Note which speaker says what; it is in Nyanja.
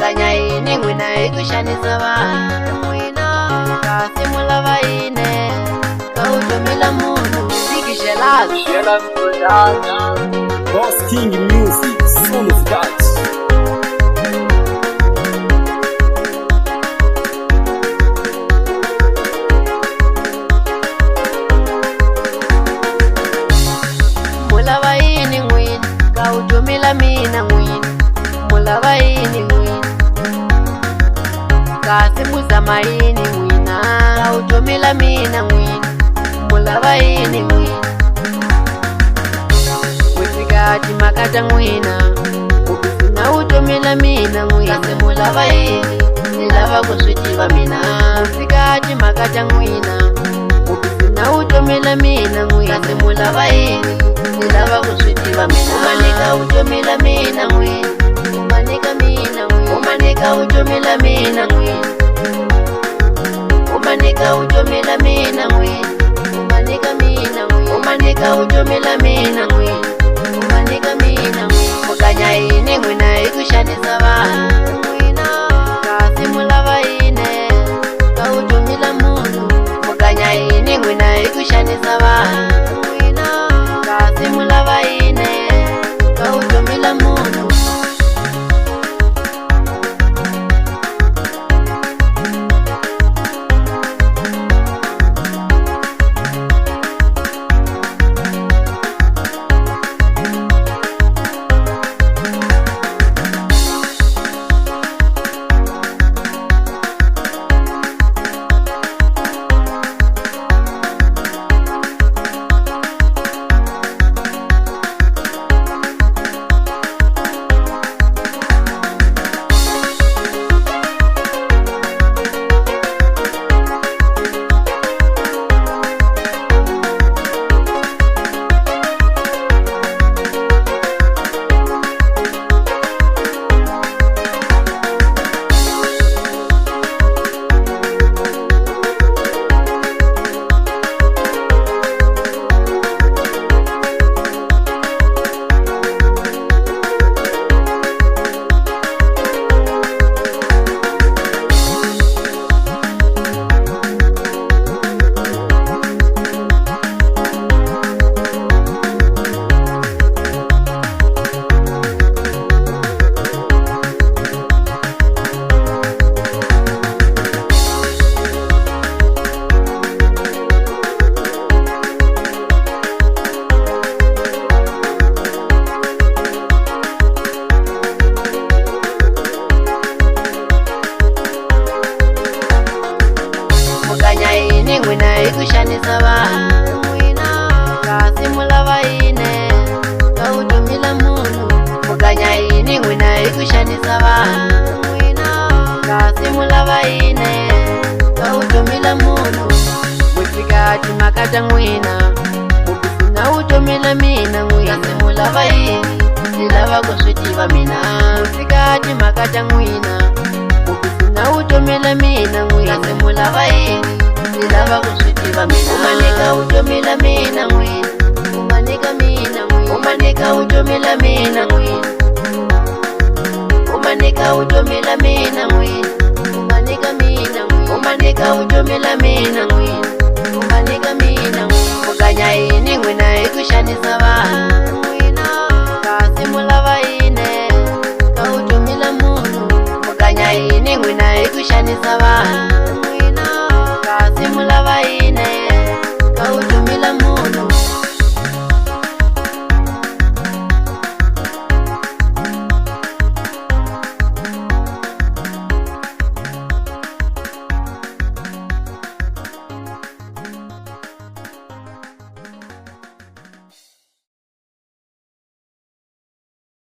Speaker 1: mukanya ini ngwina ikushanisa vanhu mwina kasi mulava ine kautomila munhu sikishelazi
Speaker 2: Boss King Music, Son of God.
Speaker 1: mulava ini ngwina kautomila mina ngwina mulava ini ngwina kasi muzama ini ngwina kautomila mina ngwina mulava ini ngwina wisikati makata ngwina ukufuna utomila mina ngwina kasi mulava ini nilava kuswitiva mina wisikati makata ngwina ukufuna utomila mina ngwina kasi mulava ini nilava kuswitiva mina umanika utomila mina ngwina umanika mina ngwina umanika utomila mina ngwina umanika utomila mina ngwina umanika mina ngwina umanika utomila mina ngwina umanika mina ngwina mukanya ini ngwina ikushanisa vanhu ngwina kasi mulava ine kautomila munhu mukanya ini ngwina ikushanisa vanhu ngwina kasi mulava ine kautomila munhu ngwina ikushanisa vanhu ngwina kasi mulava ine kautomila munhu mukanya ini ngwina ikushanisa vanhu ngwina kasi mulava ine kautomila munhu wisikati makata ngwina ukufuna utomila mina ngwina kasi mulava ini nilava kuswitiva mina wisikati makata ngwina ukufuna utomila mina ngwina kasi mulava ini nilava kuswitiva mina umanika utomila mina ngwina umanika mina ngwina umanika utomila mina ngwina umanika utomila mina ngwina umanika mina ngwina umanika utomila mina ngwina umanika mina ngwina mukanya ini ngwina ikushanisa vanhu ngwina kasi mulava ine kautomila munhu mukanya ini ngwina ikushanisa vanhu